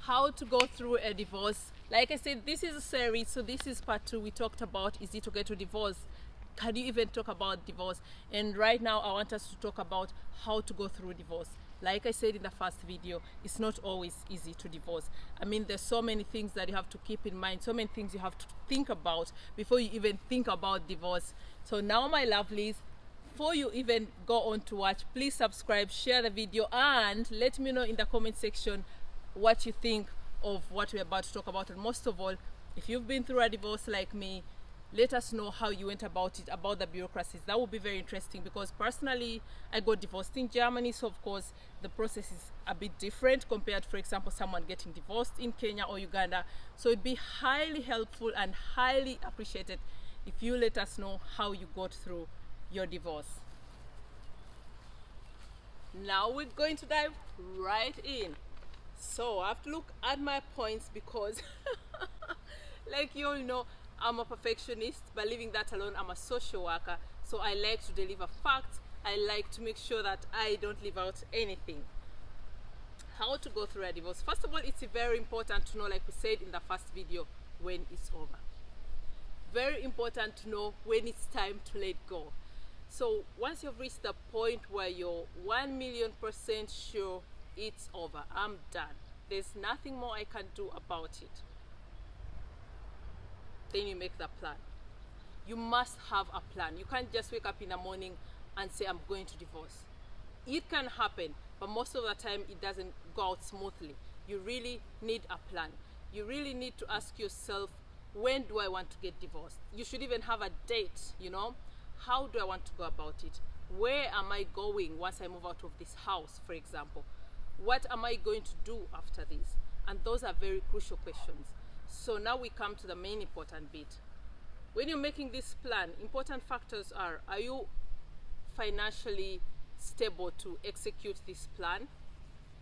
how to go through a divorce. Like I said, this is a series, so this is part 2. We talked about, is it okay to divorce? Can you even talk about divorce? And right now I want us to talk about how to go through divorce. Like I said in the first video, it's not always easy to divorce. I mean, there's so many things that you have to keep in mind, so many things you have to think about before you even think about divorce. So now, my lovelies, before you even go on to watch, please subscribe, share the video, and let me know in the comment section what you think of what we're about to talk about. And most of all, if you've been through a divorce like me, let us know how you went about it, about the bureaucracies. That would be very interesting, because personally I got divorced in Germany, so of course the process is a bit different compared, for example, someone getting divorced in Kenya or Uganda. So it'd be highly helpful and highly appreciated if you let us know how you got through your divorce. Now we're going to dive right in. So I have to look at my points because like you all know, I'm a perfectionist, but leaving that alone, I'm a social worker, so I like to deliver facts. I like to make sure that I don't leave out anything. How to go through a divorce. First of all, it's very important to know, like we said in the first video, when it's over. Very important to know when it's time to let go. So once you've reached the point where you're 1,000,000% sure it's over, I'm done, there's nothing more I can do about it, then you make the plan. You must have a plan. You can't just wake up in the morning and say, I'm going to divorce. It can happen, but most of the time it doesn't go out smoothly. You really need a plan. You really need to ask yourself, when do I want to get divorced? You should even have a date, you know. How do I want to go about it? Where am I going once I move out of this house, for example? What am I going to do after this? And those are very crucial questions. So now we come to the main important bit. When you're making this plan, important factors are you financially stable to execute this plan,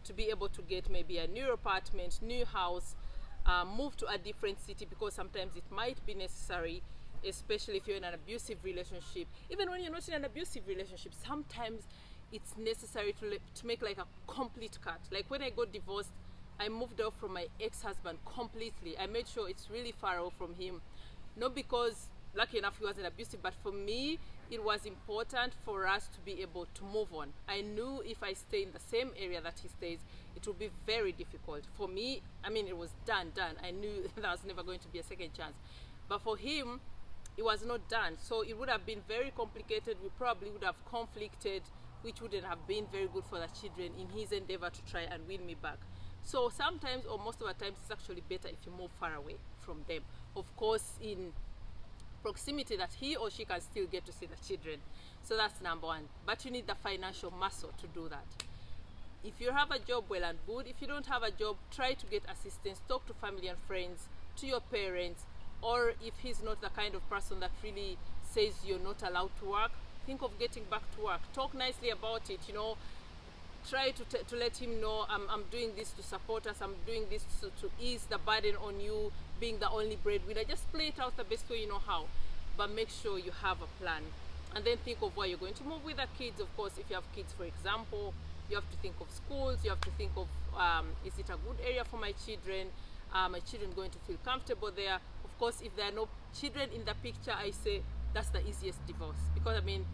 to be able to get maybe a new apartment, new house, move to a different city, because sometimes it might be necessary, especially if you're in an abusive relationship. Even when you're not in an abusive relationship, sometimes it's necessary to make like a complete cut. Like when I got divorced, I moved out from my ex-husband completely. I made sure it's really far away from him. Not because, lucky enough, he wasn't abusive, but for me, it was important for us to be able to move on. I knew if I stay in the same area that he stays, it would be very difficult. For me, I mean, it was done. I knew there was never going to be a second chance. But for him, it was not done. So it would have been very complicated. We probably would have conflicted, which wouldn't have been very good for the children in his endeavor to try and win me back. So sometimes, or most of the times, it's actually better if you move far away from them. Of course, in proximity that he or she can still get to see the children. So that's number one. But you need the financial muscle to do that. If you have a job, well and good. If you don't have a job, try to get assistance. Talk to family and friends, to your parents, or if he's not the kind of person that really says you're not allowed to work, think of getting back to work. Talk nicely about it, you know. Try to let him know, I'm doing this to support us, I'm doing this to ease the burden on you, being the only breadwinner. Just play it out the best way you know how, but make sure you have a plan. And then think of where you're going to move with the kids. Of course, if you have kids, for example, you have to think of schools, you have to think of, is it a good area for my children? My children going to feel comfortable there? Of course, if there are no children in the picture, I say that's the easiest divorce, because I mean,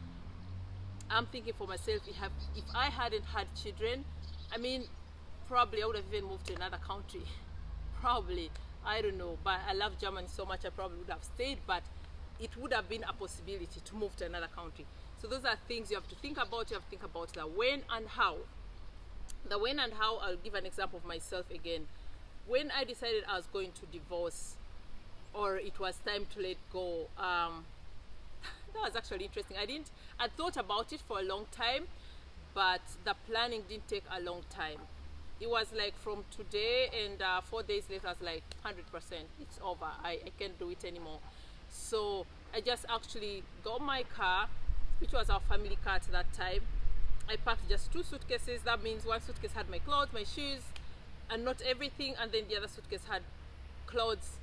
I'm thinking for myself, if I hadn't had children, I mean, probably I would have even moved to another country. Probably, I don't know, but I love Germany so much, I probably would have stayed, but it would have been a possibility to move to another country. So those are things you have to think about. You have to think about the when and how. The when and how, I'll give an example of myself again. When I decided I was going to divorce, or it was time to let go, that was actually interesting. I thought about it for a long time, but the planning didn't take a long time. It was like from today, and 4 days later I was like 100%, it's over, I can't do it anymore. So I just actually got my car, which was our family car at that time. I packed just 2 suitcases. That means one suitcase had my clothes, my shoes, and not everything, and then the other suitcase had clothes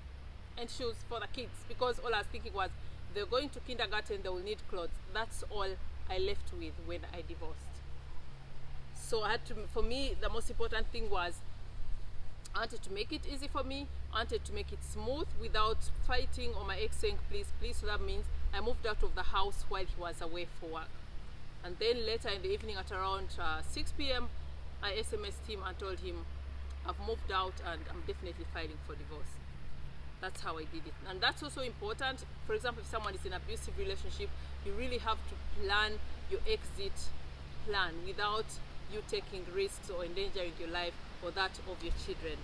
and shoes for the kids, because all I was thinking was, they're going to kindergarten, they will need clothes. That's all I left with when I divorced. So I had to, for me, the most important thing was I wanted to make it easy for me. I wanted to make it smooth without fighting or my ex saying please, please. So that means I moved out of the house while he was away for work. And then later in the evening at around 6 p.m. I SMS'd him and told him I've moved out and I'm definitely filing for divorce. That's how I did it. And that's also important. For example, if someone is in an abusive relationship, you really have to plan your exit plan without you taking risks or endangering your life or that of your children.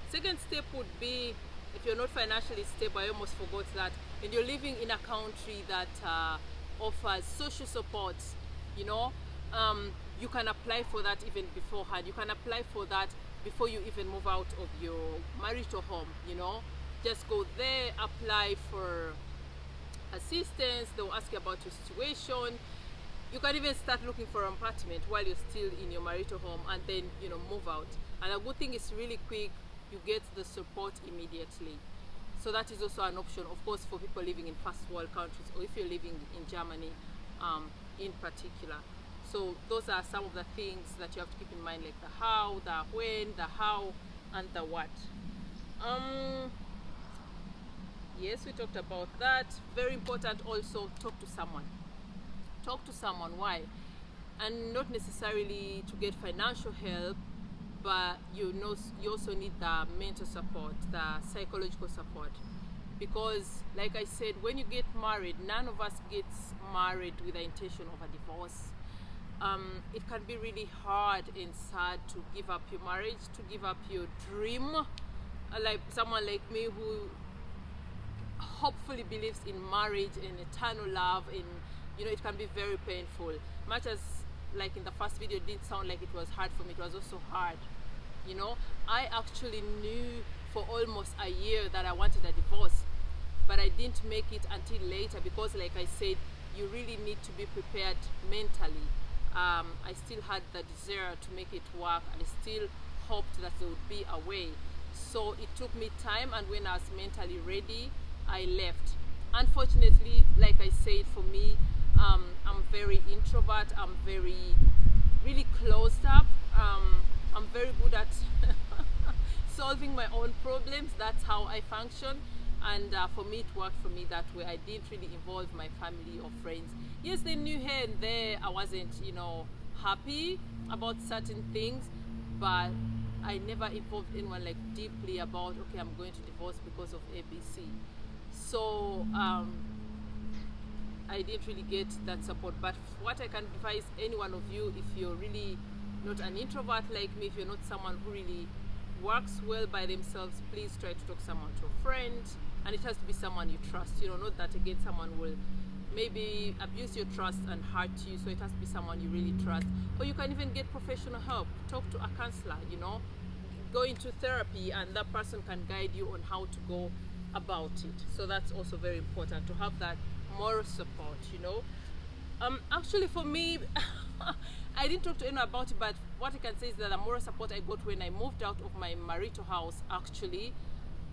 Second step would be, if you're not financially stable, I almost forgot that, and you're living in a country that offers social support, you know, you can apply for that even beforehand. You can apply for that before you even move out of your marital home, you know. Just go there, apply for assistance. They'll ask you about your situation. You can even start looking for an apartment while you're still in your marital home, and then, you know, move out. And a good thing is really quick. You get the support immediately. So that is also an option, of course, for people living in first world countries, or if you're living in Germany in particular. So those are some of the things that you have to keep in mind, like the how, the when, the how, and the what. Yes, we talked about that. Very important also, talk to someone. Talk to someone. Why? And not necessarily to get financial help, but you also need the mental support, the psychological support. Because like I said, when you get married, none of us gets married with the intention of a divorce. It can be really hard and sad to give up your marriage, to give up your dream. Like someone like me who hopefully believes in marriage and eternal love, and you know, it can be very painful. Much as like in the first video it didn't sound like it was hard for me, it was also hard. You know, I actually knew for almost a year that I wanted a divorce, but I didn't make it until later, because like I said, you really need to be prepared mentally. I still had the desire to make it work. I still hoped that there would be a way. So it took me time, and when I was mentally ready, I left. Unfortunately, like I said, for me, I'm very introvert. I'm really closed up. I'm very good at solving my own problems. That's how I function. And for me, it worked for me that way. I didn't really involve my family or friends. Yes, they knew here and there I wasn't, you know, happy about certain things, but I never involved anyone like deeply about, okay, I'm going to divorce because of ABC. So I didn't really get that support. But what I can advise any one of you, if you're really not an introvert like me, if you're not someone who really works well by themselves, please try to talk someone to a friend, and it has to be someone you trust. You know, not that again someone will maybe abuse your trust and hurt you. So it has to be someone you really trust. Or you can even get professional help. Talk to a counselor, you know, go into therapy, and that person can guide you on how to go about it. So that's also very important, to have that moral support, you know. Actually for me, I didn't talk to anyone about it, but what I can say is that the moral support I got when I moved out of my marital house, actually,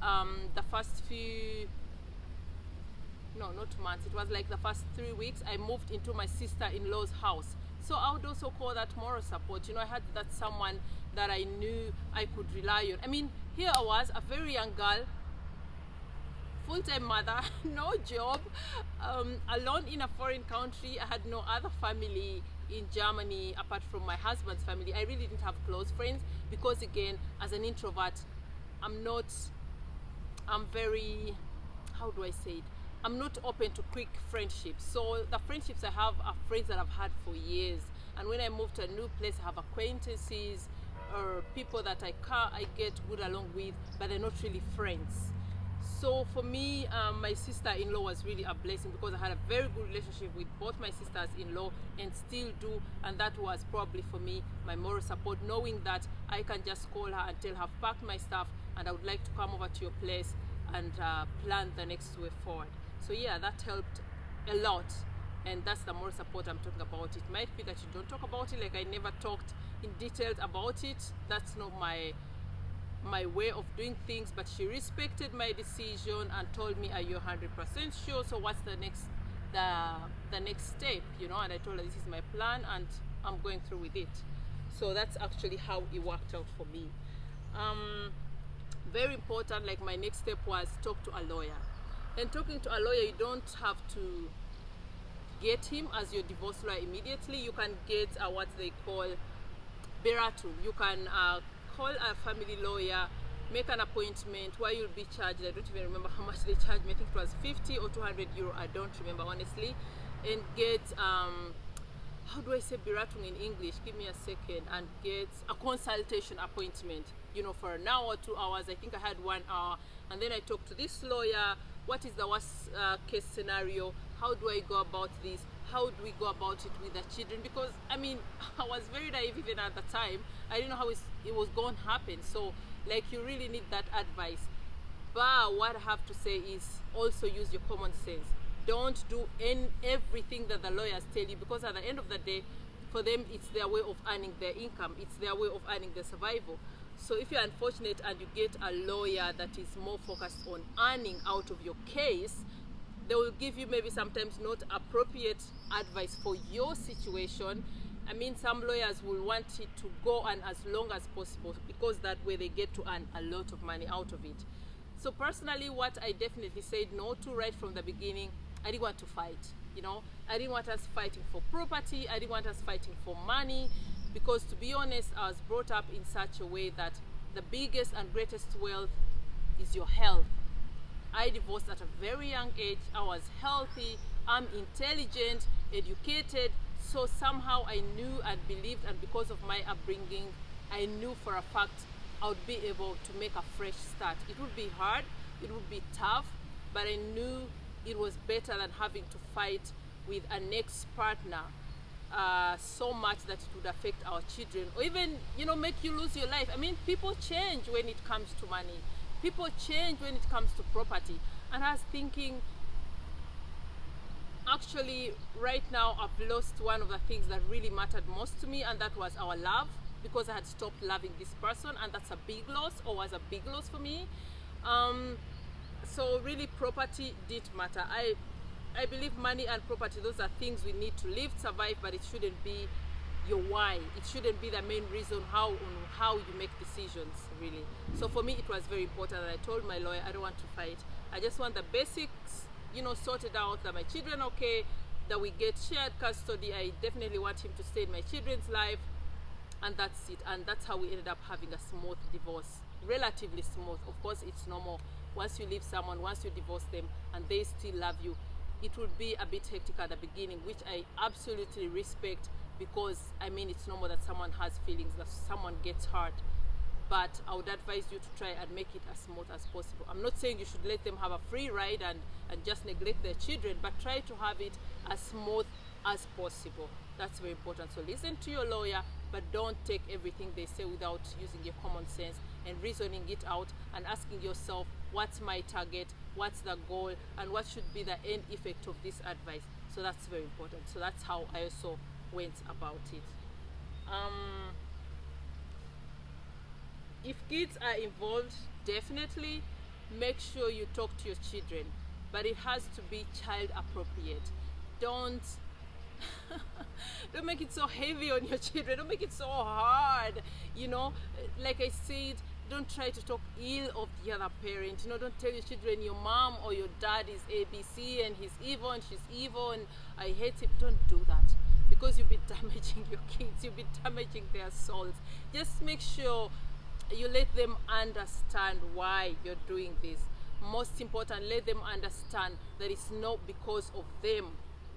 the first few, no, not months, it was like the first 3 weeks, I moved into my sister-in-law's house. So I would also call that moral support. You know, I had that someone that I knew I could rely on. I mean, here I was, a very young girl, full-time mother, no job, alone in a foreign country. I had no other family in Germany apart from my husband's family. I really didn't have close friends because, again, as an introvert, I'm very, how do I say it? I'm not open to quick friendships. So the friendships I have are friends that I've had for years. And when I move to a new place, I have acquaintances or people that I get good along with, but they're not really friends. So for me, my sister-in-law was really a blessing, because I had a very good relationship with both my sisters-in-law, and still do, and that was probably for me my moral support, knowing that I can just call her and tell her I've packed my stuff and I would like to come over to your place and plan the next way forward. So yeah, that helped a lot, and that's the moral support I'm talking about. It might be that you don't talk about it, like I never talked in details about it. That's not my way of doing things, but she respected my decision and told me, are you 100% sure? So what's the next step, you know? And I told her this is my plan and I'm going through with it. So that's actually how it worked out for me. Very important, like my next step was talk to a lawyer. And talking to a lawyer, you don't have to get him as your divorce lawyer immediately. You can get what they call Beratum. You can call a family lawyer, make an appointment where you'll be charged. I don't even remember how much they charged me. I think it was 50 or 200 euro. I don't remember honestly. And get how do I say Beratung in English? Give me a second. And get a consultation appointment, you know, for an hour, 2 hours. I think I had 1 hour. And then I talked to this lawyer. What is the worst case scenario? How do I go about this? How do we go about it with the children? Because I mean, I was very naive even at the time. I didn't know how it was going to happen. So like, you really need that advice. But what I have to say is also use your common sense. Don't do everything that the lawyers tell you, because at the end of the day, for them, it's their way of earning their income. It's their way of earning their survival. So if you're unfortunate and you get a lawyer that is more focused on earning out of your case, they will give you maybe sometimes not appropriate advice for your situation. I mean, some lawyers will want it to go on as long as possible, because that way they get to earn a lot of money out of it. So personally, what I definitely said no to right from the beginning, I didn't want to fight, you know. I didn't want us fighting for property. I didn't want us fighting for money, because to be honest, I was brought up in such a way that the biggest and greatest wealth is your health. I divorced at a very young age. I was healthy, I'm intelligent, educated, so somehow I knew and believed, and because of my upbringing, I knew for a fact I would be able to make a fresh start. It would be hard, it would be tough, but I knew it was better than having to fight with an ex-partner so much that it would affect our children, or even, you know, make you lose your life. I mean, people change when it comes to money. People change when it comes to property. And I was thinking, actually, right now I've lost one of the things that really mattered most to me, and that was our love, because I had stopped loving this person, and that's a big loss, or was a big loss for me. So really, property did matter. I believe money and property, those are things we need to live, survive, but it shouldn't be your why. It shouldn't be the main reason how you make decisions, really. So for me, it was very important, and I told my lawyer, I don't want to fight. I just want the basics, you know, sorted out, that my children are okay, that we get shared custody. I definitely want him to stay in my children's life, and that's it. And that's how we ended up having a smooth divorce, relatively smooth. Of course, it's normal. Once you leave someone, once you divorce them, and they still love you, it would be a bit hectic at the beginning, which I absolutely respect, because I mean, it's normal that someone has feelings, that someone gets hurt. But I would advise you to try and make it as smooth as possible. I'm not saying you should let them have a free ride and just neglect their children, but try to have it as smooth as possible. That's very important. So listen to your lawyer, but don't take everything they say without using your common sense and reasoning it out and asking yourself, what's my target, what's the goal, and what should be the end effect of this advice. So that's very important. So that's how I also went about it. If kids are involved, definitely make sure you talk to your children, but it has to be child appropriate. Don't make it so heavy on your children. Don't make it so hard, you know. Like I said, don't try to talk ill of the other parent. You know, don't tell your children your mom or your dad is ABC and he's evil and she's evil and I hate him. Don't do that, because you'll be damaging your kids. You'll be damaging their souls. Just make sure you let them understand why you're doing this. Most important, let them understand that it's not because of them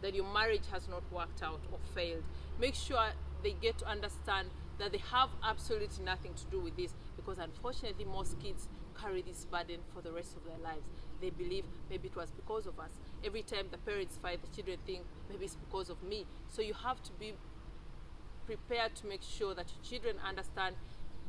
that your marriage has not worked out or failed. Make sure they get to understand that they have absolutely nothing to do with this, because unfortunately most kids carry this burden for the rest of their lives. They believe maybe it was because of us. Every time the parents fight, the children think maybe it's because of me. So you have to be prepared to make sure that your children understand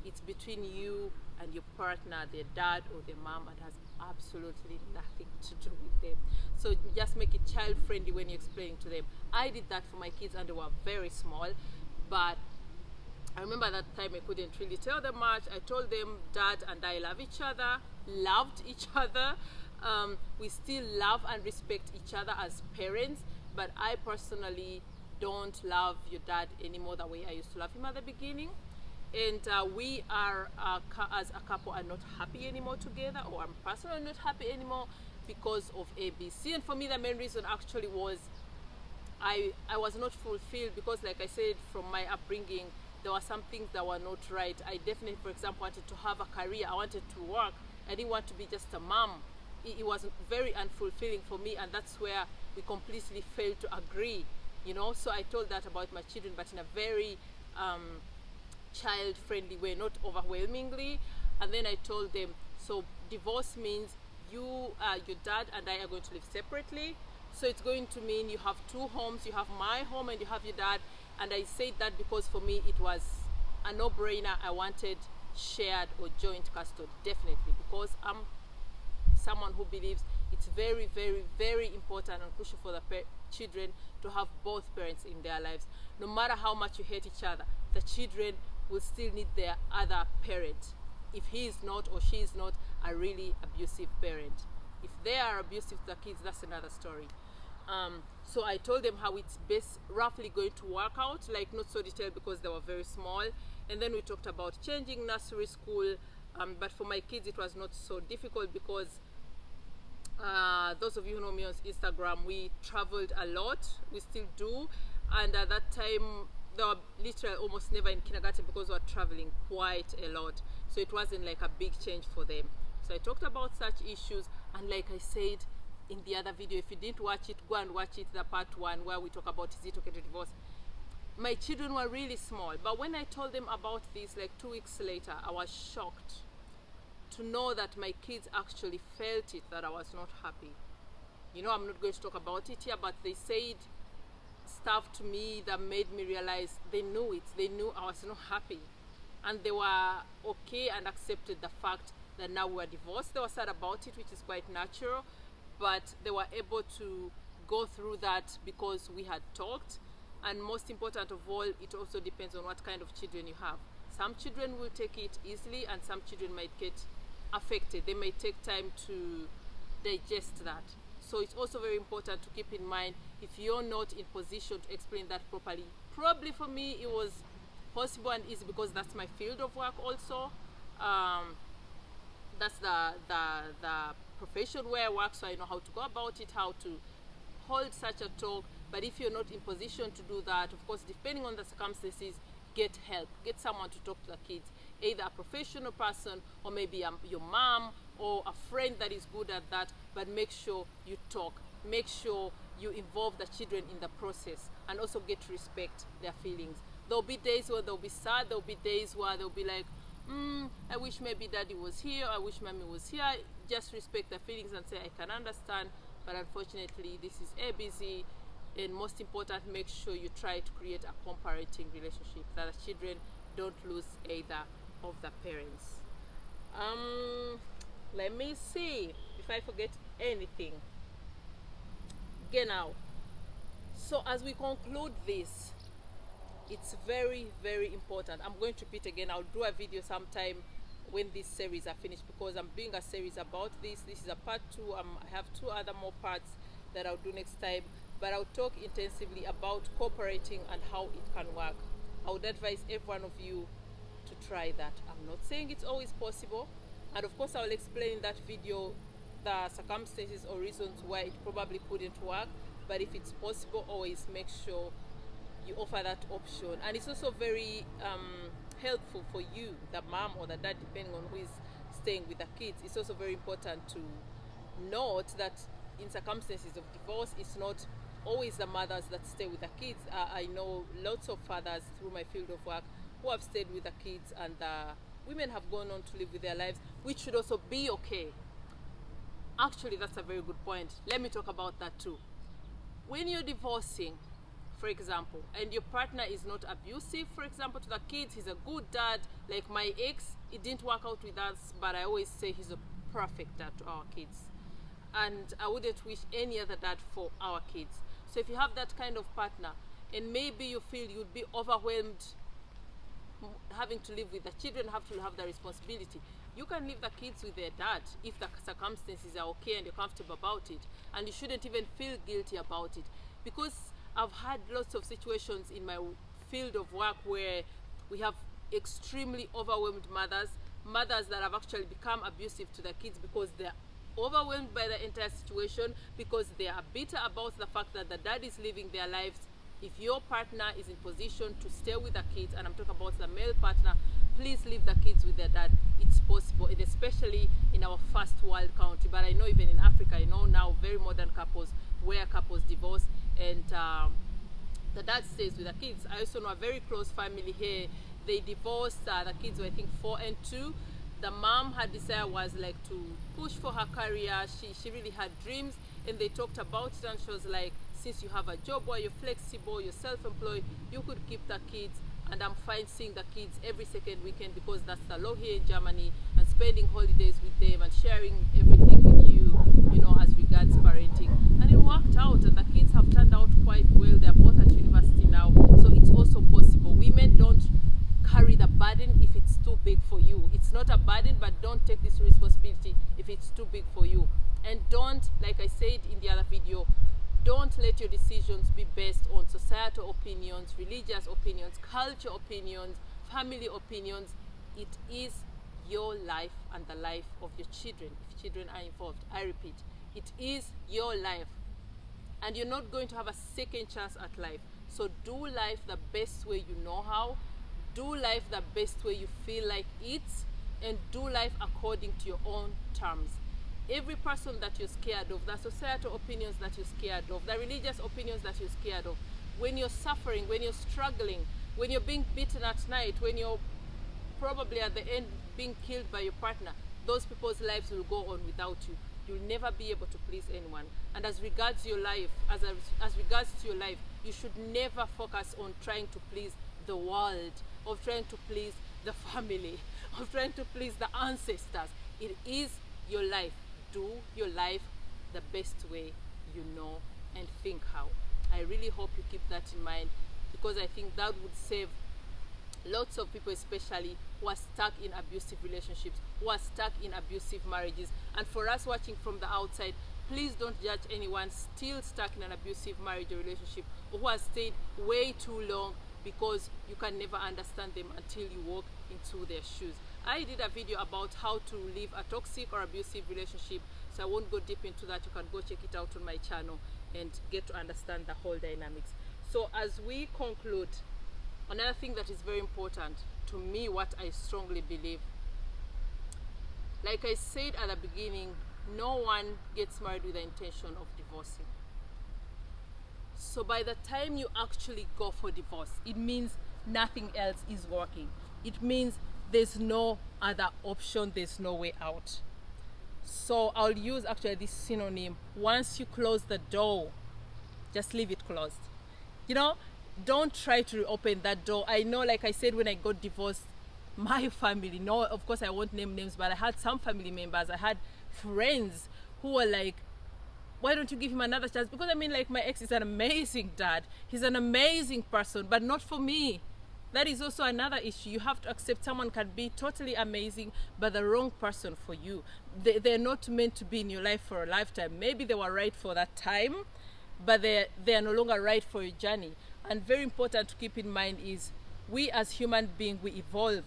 it's between you and your partner, their dad or their mom, and has absolutely nothing to do with them. So just make it child friendly when you're explaining to them. I did that for my kids, and they were very small, but I remember that time I couldn't really tell them much. I told them Dad and I love each other, loved each other. We still love and respect each other as parents, but I personally don't love your dad anymore the way I used to love him at the beginning. and we are as a couple are not happy anymore together, or I'm personally not happy anymore because of ABC. And for me, the main reason actually was I was not fulfilled, because like I said, from my upbringing, there were some things that were not right. I definitely, for example, wanted to have a career. I wanted to work. I didn't want to be just a mom. It was very unfulfilling for me, and that's where we completely failed to agree, you know. So I told that about my children, but in a very child-friendly way, not overwhelmingly. And then I told them, so divorce means your dad and I are going to live separately. So it's going to mean you have two homes. You have my home and you have your dad. And I said that because for me it was a no-brainer. I wanted shared or joint custody, definitely, because I'm someone who believes it's very, very, very important and crucial for the children to have both parents in their lives. No matter how much you hate each other, the children will still need their other parent, if he is not or she is not a really abusive parent. If they are abusive to the kids, that's another story. So I told them how it's roughly going to work out, like not so detailed because they were very small. And then we talked about changing nursery school, but for my kids it was not so difficult because those of you who know me on Instagram, we traveled a lot. We still do, and at that time they were literally almost never in kindergarten because we were traveling quite a lot. So it wasn't like a big change for them. So I talked about such issues, and like I said in the other video, if you didn't watch it, go and watch it, the part 1 where we talk about is it okay to divorce. My children were really small, but when I told them about this like 2 weeks later, I was shocked to know that my kids actually felt it, that I was not happy. You know, I'm not going to talk about it here, but they said stuff to me that made me realize they knew it. They knew I was not happy, and they were okay and accepted the fact that now we were divorced. They were sad about it, which is quite natural, but they were able to go through that because we had talked. And most important of all, it also depends on what kind of children you have. Some children will take it easily, and some children might get affected. They may take time to digest that. So it's also very important to keep in mind, if you're not in position to explain that properly. Probably for me it was possible and easy because that's my field of work also. That's the profession where I work, so I know how to go about it, how to hold such a talk. But if you're not in position to do that, of course, depending on the circumstances, get help. Get someone to talk to the kids, either a professional person or maybe your mom or a friend that is good at that. But make sure you talk. Make sure you involve the children in the process, and also get to respect their feelings. There'll be days where they'll be sad. There'll be days where they'll be like, I wish maybe daddy was here, I wish mommy was here. Just respect their feelings and say, I can understand, but unfortunately this is ABC. And most important, make sure you try to create a co-parenting relationship, that the children don't lose either of the parents. Let me see if I forget anything. Genau. So as we conclude this, it's very, very important. I'm going to repeat again. I'll do a video sometime when this series are finished, because I'm doing a series about this. This is a part 2. I have 2 other more parts that I'll do next time, but I'll talk intensively about cooperating and how it can work. I would advise every one of you to try that. I'm not saying it's always possible, and of course I'll explain in that video the circumstances or reasons why it probably couldn't work. But if it's possible, always make sure you offer that option. And it's also very helpful for you, the mom or the dad, depending on who is staying with the kids. It's also very important to note that in circumstances of divorce, it's not always the mothers that stay with the kids. I know lots of fathers through my field of work who have stayed with the kids, and the women have gone on to live with their lives, which should also be okay. Actually, that's a very good point. Let me talk about that too. When you're divorcing, for example, and your partner is not abusive, for example, to the kids, he's a good dad. Like my ex, it didn't work out with us, but I always say he's a perfect dad to our kids, and I wouldn't wish any other dad for our kids. So if you have that kind of partner, and maybe you feel you'd be overwhelmed having to live with the children, have to have the responsibility, you can leave the kids with their dad if the circumstances are okay and you're comfortable about it, and you shouldn't even feel guilty about it. Because I've had lots of situations in my field of work where we have extremely overwhelmed mothers that have actually become abusive to their kids because they're overwhelmed by the entire situation, because they are bitter about the fact that the dad is living their lives. If your partner is in position to stay with the kids, and I'm talking about the male partner, please leave the kids with their dad. It's possible, and especially in our first world country, but I know even in Africa, I know now very modern couples where couples divorce and the dad stays with the kids. I also know a very close family here. They divorced, the kids were I think 4 and 2. The mom, her desire was like to push for her career. She really had dreams, and they talked about it, and she was like, since you have a job where you're flexible, you're self-employed, you could keep the kids, and I'm fine seeing the kids every second weekend because that's the law here in Germany, and spending holidays with them and sharing everything with you, you know, as regards parenting. And it worked out, and the kids have turned out quite well. They're both at university now, so it's also possible. Women don't carry the burden if it's too big for you. It's not a burden, but don't take this responsibility if it's too big for you. And don't, like I said in the other video, don't let your decisions be based on societal opinions, religious opinions, culture opinions, family opinions. It is your life and the life of your children, if children are involved. I repeat, it is your life, and you're not going to have a second chance at life. So do life the best way you know how. Do life the best way you feel like it, and do life according to your own terms. Every person that you're scared of, the societal opinions that you're scared of, the religious opinions that you're scared of, when you're suffering, when you're struggling, when you're being beaten at night, when you're probably at the end being killed by your partner, those people's lives will go on without you. You'll never be able to please anyone. And as regards your life, as regards to your life, you should never focus on trying to please the world, of trying to please the family, of trying to please the ancestors. It is your life. Do your life the best way you know and think how. I really hope you keep that in mind, because I think that would save lots of people, especially who are stuck in abusive relationships, who are stuck in abusive marriages. And for us watching from the outside, please don't judge anyone still stuck in an abusive marriage or relationship, or who has stayed way too long, because you can never understand them until you walk into their shoes. I did a video about how to leave a toxic or abusive relationship, so I won't go deep into that. You can go check it out on my channel and get to understand the whole dynamics. So as we conclude, another thing that is very important to me, what I strongly believe, like I said at the beginning, no one gets married with the intention of divorcing. So by the time you actually go for divorce, it means nothing else is working. It means there's no other option, there's no way out. So I'll use actually this synonym: once you close the door, just leave it closed. You know, don't try to open that door. I know, like I said, when I got divorced, my family, no, of course I won't name names, but I had some family members, I had friends who were like, why don't you give him another chance? Because I mean, like, my ex is an amazing dad, he's an amazing person, but not for me. That is also another issue. You have to accept someone can be totally amazing, but the wrong person for you. They're not meant to be in your life for a lifetime. Maybe they were right for that time, but they are no longer right for your journey. And very important to keep in mind is, we as human beings, we evolve,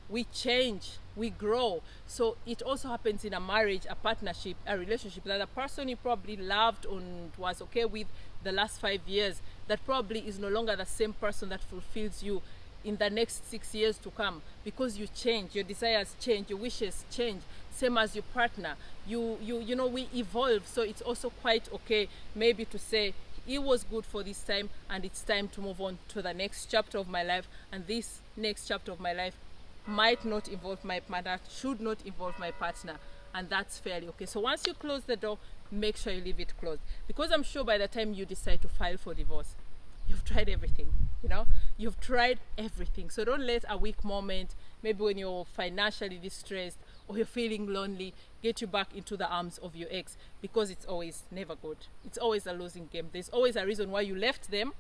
we change, we grow. So it also happens in a marriage, a partnership, a relationship, that the person you probably loved and was okay with the last 5 years, that probably is no longer the same person that fulfills you in the next 6 years to come, because you change, your desires change, your wishes change, same as your partner. You know, we evolve. So it's also quite okay maybe to say, it was good for this time, and it's time to move on to the next chapter of my life, and this next chapter of my life might not involve my partner, should not involve my partner, and that's fairly okay. So once you close the door, make sure you leave it closed, because I'm sure by the time you decide to file for divorce, you've tried everything, you know, you've tried everything. So don't let a weak moment, maybe when you're financially distressed or you're feeling lonely, get you back into the arms of your ex, because it's always never good. It's always a losing game. There's always a reason why you left them,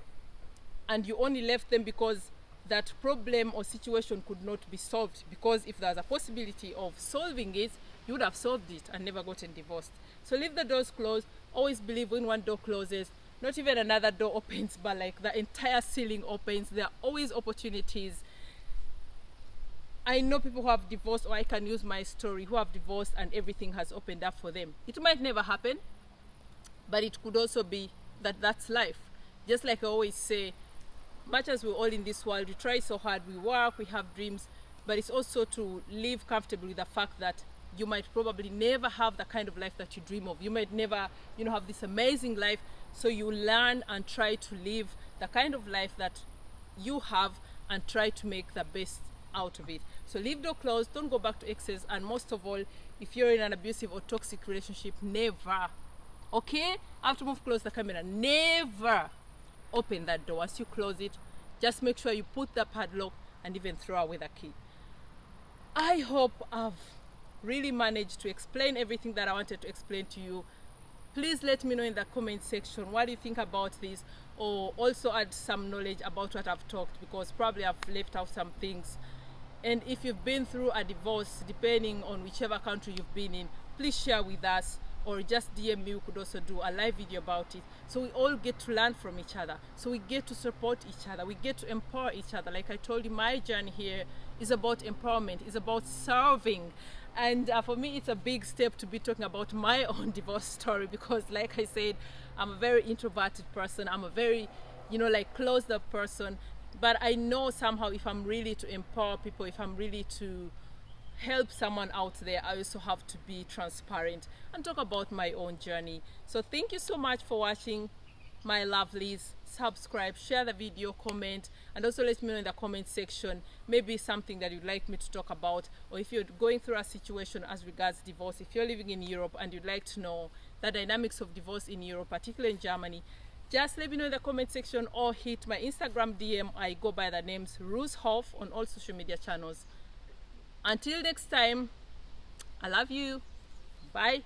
and you only left them because that problem or situation could not be solved, because if there's a possibility of solving it, you would have solved it and never gotten divorced. So leave the doors closed. Always believe when one door closes, not even another door opens, but like the entire ceiling opens. There are always opportunities. I know people who have divorced, or I can use my story, who have divorced and everything has opened up for them. It might never happen, but it could also be that that's life. Just like I always say, much as we're all in this world, we try so hard, we work, we have dreams, but it's also to live comfortably with the fact that you might probably never have the kind of life that you dream of. You might never, have this amazing life. So you learn and try to live the kind of life that you have and try to make the best out of it. So leave door closed, don't go back to exes, and most of all, if you're in an abusive or toxic relationship, never, okay? I have to move close the camera. Never open that door. Once you close it, just make sure you put the padlock and even throw away the key. I hope I've really managed to explain everything that I wanted to explain to you. Please let me know in the comment section what do you think about this, or also add some knowledge about what I've talked, because probably I've left out some things. And if you've been through a divorce, depending on whichever country you've been in, please share with us, or just DM me. We could also do a live video about it, so we all get to learn from each other, so we get to support each other, we get to empower each other. Like I told you, my journey here is about empowerment, is about serving. And for me, it's a big step to be talking about my own divorce story, because like I said, I'm a very introverted person. I'm a very, closed up person. But I know somehow if I'm really to empower people, if I'm really to help someone out there, I also have to be transparent and talk about my own journey. So thank you so much for watching, my lovelies. Subscribe, share the video, comment, and also let me know in the comment section maybe something that you'd like me to talk about, or if you're going through a situation as regards divorce, if you're living in Europe and you'd like to know the dynamics of divorce in Europe, particularly in Germany, just let me know in the comment section, or hit my Instagram DM. I go by the names Ruzhoff on all social media channels. Until next time, I love you. Bye.